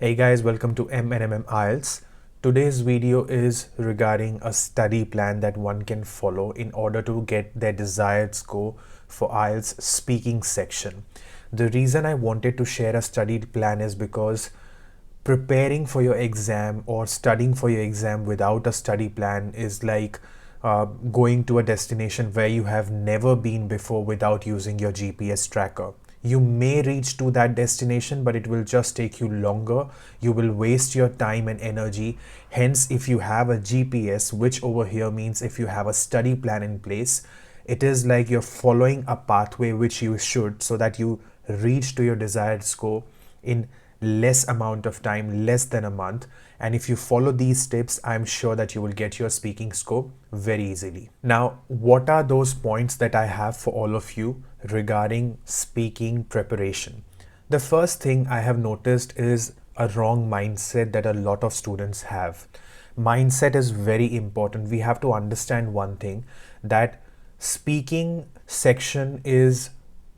Hey guys, welcome to M&M IELTS. Today's video is regarding a study plan that one can follow in order to get their desired score for IELTS speaking section. The reason I wanted to share a study plan is because preparing for your exam or studying for your exam without a study plan is like going to a destination where you have never been before without using your GPS tracker. You may reach to that destination, but it will just take you longer. You will waste your time and energy. Hence, if you have a GPS, which over here means if you have a study plan in place, it is like you're following a pathway which you should, so that you reach to your desired score in less amount of time, less than a month. And if you follow these tips, I'm sure that you will get your speaking score very easily. Now, what are those points that I have for all of you regarding speaking preparation? The first thing I have noticed is a wrong mindset that a lot of students have. Mindset is very important. We have to understand one thing, that speaking section is,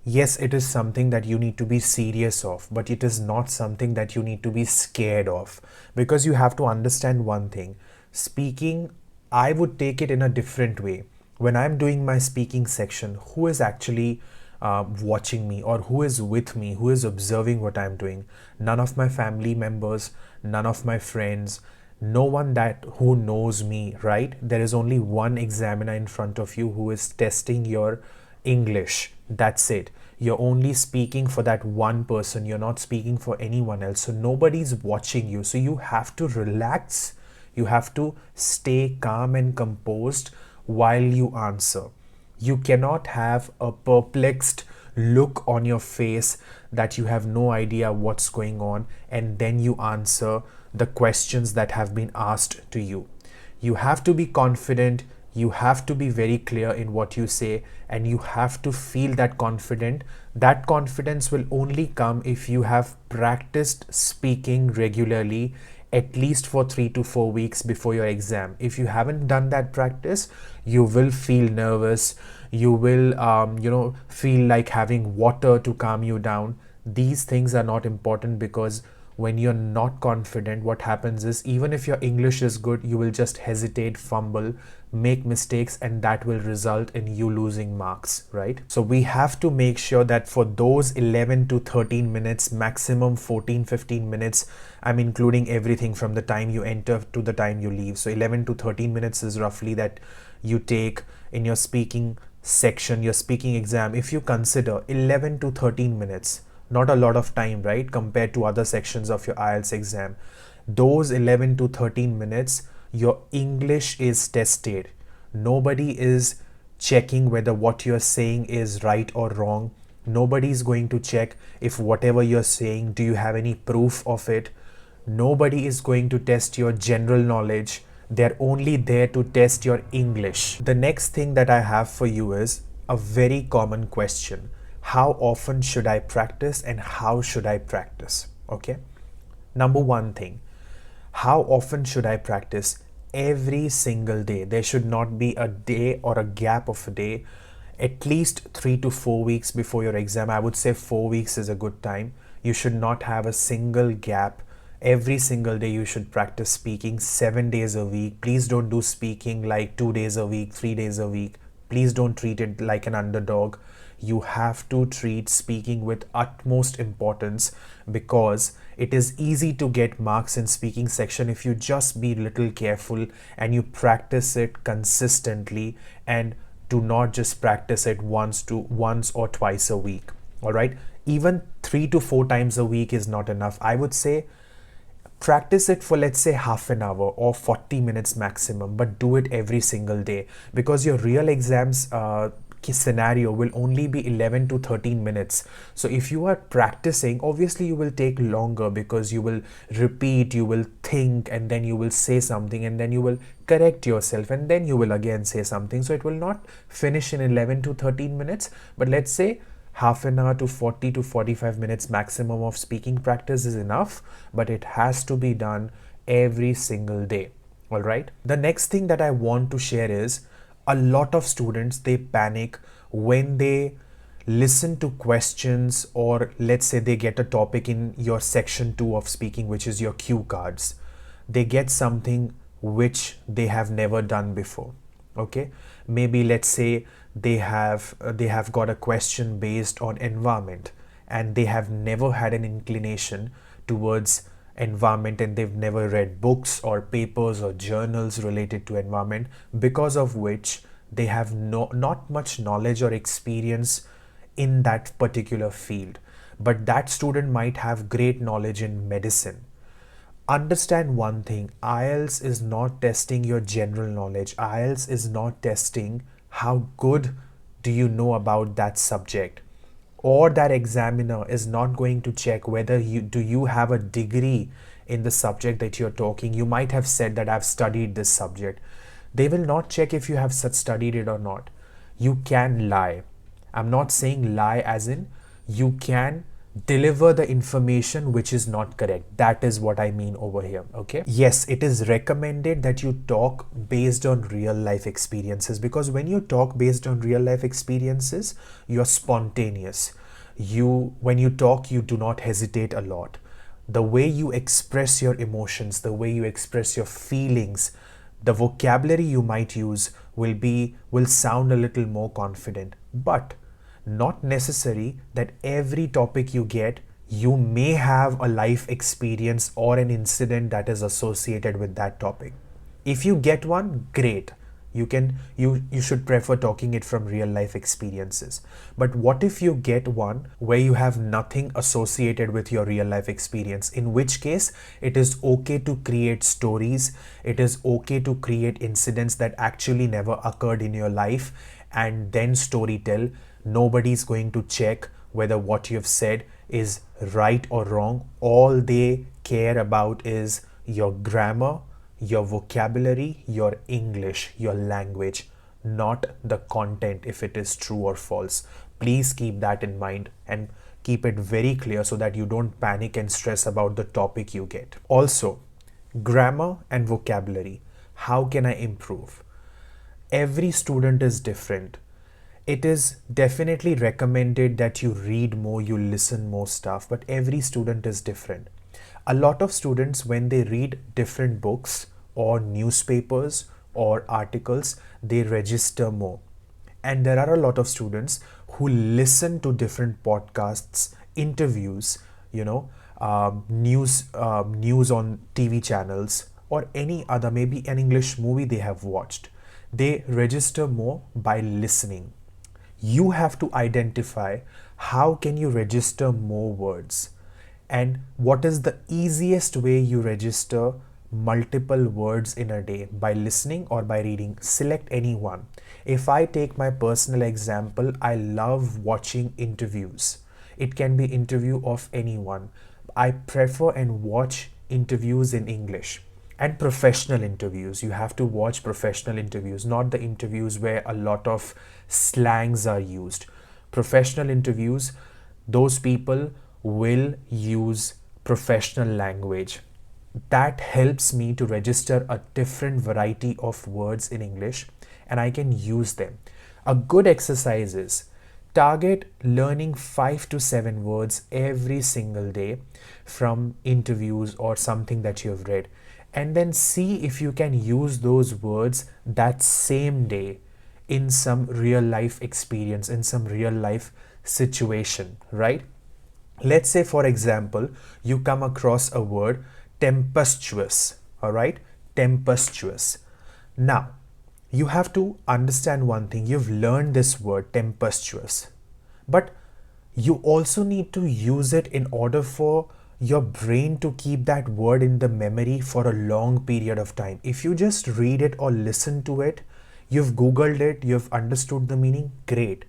yes, it is something that you need to be serious of, but it is not something that you need to be scared of, because you have to understand one thing. Speaking, I would take it in a different way. When I'm doing my speaking section, who is actually watching me, or who is with me, who is observing what I'm doing? None of my family members, none of my friends, no one that who knows me, right? There is only one examiner in front of you who is testing your English. That's it. You're only speaking for that one person. You're not speaking for anyone else. So nobody's watching you. So you have to relax. You have to stay calm and composed while you answer. You cannot have a perplexed look on your face that you have no idea what's going on, and then you answer the questions that have been asked to you. You have to be confident. You have to be very clear in what you say, and you have to feel that confident. That confidence will only come if you have practiced speaking regularly, at least for 3 to 4 weeks before your exam. If you haven't done that practice, you will feel nervous. You will feel like having water to calm you down. These things are not important, because when you're not confident, what happens is, even if your English is good, you will just hesitate, fumble, make mistakes, and that will result in you losing marks, right? So we have to make sure that for those 11 to 13 minutes, maximum 14-15 minutes, I'm including everything from the time you enter to the time you leave. So 11 to 13 minutes is roughly that you take in your speaking section, your speaking exam. If you consider 11 to 13 minutes, not a lot of time, right, compared to other sections of your IELTS exam. Those 11 to 13 minutes, your English is tested. Nobody is checking whether what you're saying is right or wrong. Nobody is going to check if whatever you're saying, do you have any proof of it? Nobody is going to test your general knowledge. They're only there to test your English. The next thing that I have for you is a very common question. How often should I practice, and how should I practice? Okay. Number one thing, how often should I practice? Every single day. There should not be a day or a gap of a day. At least 3 to 4 weeks before your exam. I would say 4 weeks is a good time. You should not have a single gap. Every single day you should practice speaking 7 days a week. Please don't do speaking like 2 days a week, 3 days a week. Please don't treat it like an underdog. You have to treat speaking with utmost importance, because it is easy to get marks in speaking section if you just be little careful and you practice it consistently, and do not just practice it once or twice a week. All right, even 3 to 4 times a week is not enough. I would say practice it for, let's say, half an hour or 40 minutes maximum, but do it every single day, because your real exams scenario will only be 11 to 13 minutes. So if you are practicing, obviously you will take longer, because you will repeat, you will think, and then you will say something, and then you will correct yourself, and then you will again say something. So it will not finish in 11 to 13 minutes, but let's say half an hour to 40 to 45 minutes maximum of speaking practice is enough, but it has to be done every single day. All right. The next thing that I want to share is, a lot of students, they panic when they listen to questions, or let's say they get a topic in your section 2 of speaking, which is your cue cards. They get something which they have never done before. Okay, maybe let's say they have got a question based on environment, and they have never had an inclination towards environment, and they've never read books or papers or journals related to environment, because of which they have not much knowledge or experience in that particular field. But that student might have great knowledge in medicine. Understand one thing: IELTS is not testing your general knowledge. IELTS is not testing how good do you know about that subject, or that examiner is not going to check whether you have a degree in the subject that you're talking. You might have said that I've studied this subject. They will not check if you have studied it or not. You can lie. I'm not saying lie as in you can deliver the information which is not correct. That is what I mean over here. Okay, yes, it is recommended that you talk based on real life experiences, because when you talk based on real life experiences, you're spontaneous. When you talk, you do not hesitate a lot. The way you express your emotions, the way you express your feelings, the vocabulary you might use will sound a little more confident. But not necessary that every topic you get, you may have a life experience or an incident that is associated with that topic. If you get one, great. You should prefer talking it from real life experiences. But what if you get one where you have nothing associated with your real life experience? In which case, it is okay to create stories. It is okay to create incidents that actually never occurred in your life and then story tell. Nobody's going to check whether what you've said is right or wrong. All they care about is your grammar, your vocabulary, your English, your language, not the content, if it is true or false. Please keep that in mind and keep it very clear so that you don't panic and stress about the topic you get. Also, grammar and vocabulary. How can I improve? Every student is different. It is definitely recommended that you read more, you listen more stuff, but every student is different. A lot of students, when they read different books or newspapers or articles, they register more. And there are a lot of students who listen to different podcasts, interviews, news on TV channels, or any other, maybe an English movie they have watched. They register more by listening. You have to identify how can you register more words, and what is the easiest way you register multiple words in a day: by listening or by reading. Select any one. If I take my personal example, I love watching interviews. It can be interview of anyone. I prefer and watch interviews in English. And professional interviews. You have to watch professional interviews, not the interviews where a lot of slangs are used. Professional interviews, those people will use professional language. That helps me to register a different variety of words in English, and I can use them. A good exercise is target learning 5 to 7 words every single day from interviews or something that you have read, and then see if you can use those words that same day in some real life experience, in some real life situation, right? Let's say, for example, you come across a word tempestuous, all right? Tempestuous. Now, you have to understand one thing. You've learned this word tempestuous, but you also need to use it in order for your brain to keep that word in the memory for a long period of time. If you just read it or listen to it, you've googled it, you've understood the meaning, great.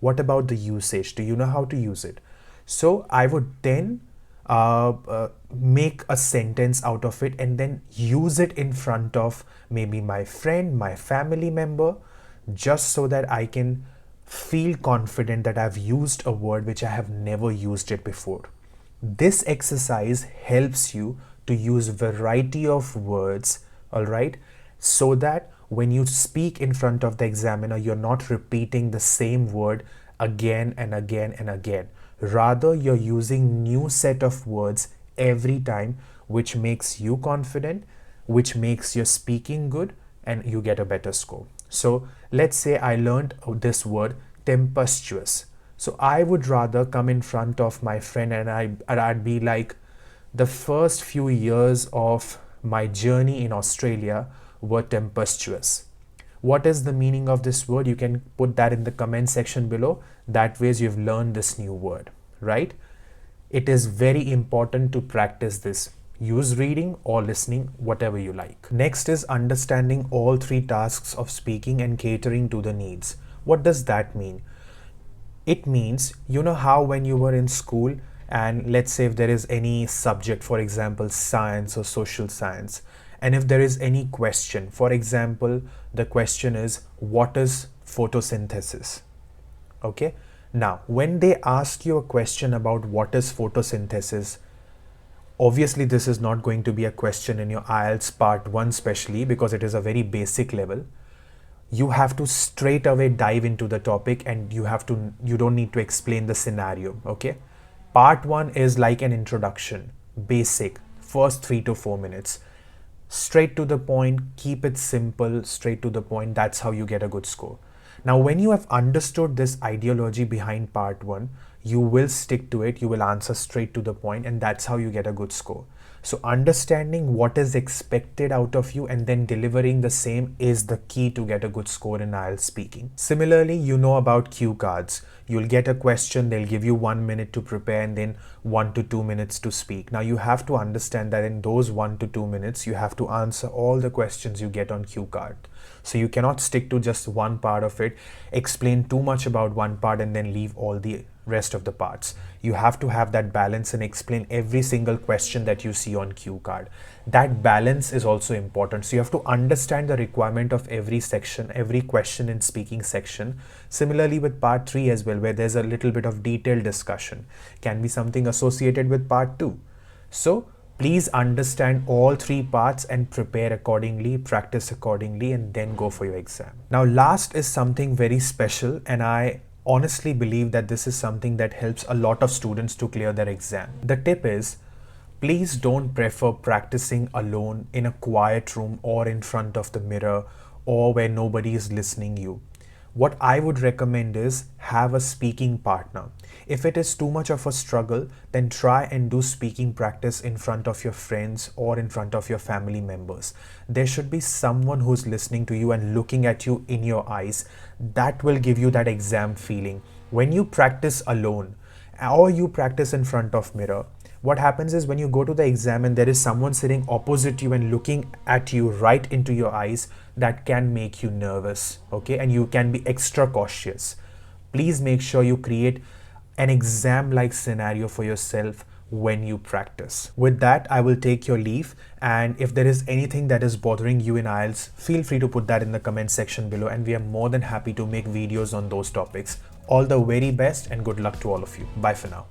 What about the usage? Do you know how to use it? So I would then make a sentence out of it and then use it in front of maybe my friend, my family member, just so that I can feel confident that I've used a word which I have never used it before. This exercise helps you to use variety of words, all right, so that when you speak in front of the examiner, you're not repeating the same word again and again and again. Rather, you're using new set of words every time, which makes you confident, which makes your speaking good, and you get a better score. So let's say I learned this word tempestuous. So I would rather come in front of my friend and I'd be like, the first few years of my journey in Australia were tempestuous. What is the meaning of this word? You can put that in the comment section below. That way you've learned this new word, right? It is very important to practice this. Use reading or listening, whatever you like. Next is understanding all three tasks of speaking and catering to the needs. What does that mean? It means, you know how when you were in school and let's say if there is any subject, for example, science or social science, and if there is any question, for example, the question is, what is photosynthesis? Okay. Now, when they ask you a question about what is photosynthesis, obviously this is not going to be a question in your IELTS part 1 especially because it is a very basic level. You have to straight away dive into the topic and you don't need to explain the scenario, okay? Part 1 is like an introduction, basic, first 3 to 4 minutes. Straight to the point, keep it simple, straight to the point, that's how you get a good score. Now, when you have understood this ideology behind part 1, you will stick to it, you will answer straight to the point, and that's how you get a good score. So understanding what is expected out of you and then delivering the same is the key to get a good score in IELTS speaking. Similarly, you know about cue cards. You'll get a question, they'll give you 1 minute to prepare and then 1 to 2 minutes to speak. Now you have to understand that in those 1 to 2 minutes, you have to answer all the questions you get on cue card. So you cannot stick to just one part of it, explain too much about one part and then leave all the rest of the parts. You have to have that balance and explain every single question that you see on cue card. That balance is also important. So you have to understand the requirement of every section, every question in speaking section. Similarly with part 3 as well, where there's a little bit of detailed discussion, can be something associated with part 2. So please understand all 3 parts and prepare accordingly, practice accordingly, and then go for your exam. Now, last is something very special, and I honestly believe that this is something that helps a lot of students to clear their exam. The tip is, please don't prefer practicing alone in a quiet room or in front of the mirror or where nobody is listening you. What I would recommend is have a speaking partner. If it is too much of a struggle, then try and do speaking practice in front of your friends or in front of your family members. There should be someone who's listening to you and looking at you in your eyes. That will give you that exam feeling. When you practice alone or you practice in front of mirror, what happens is when you go to the exam and there is someone sitting opposite you and looking at you right into your eyes, that can make you nervous, okay? And you can be extra cautious. Please make sure you create an exam-like scenario for yourself when you practice. With that, I will take your leave, and if there is anything that is bothering you in IELTS, feel free to put that in the comment section below, and we are more than happy to make videos on those topics. All the very best and good luck to all of you. Bye for now.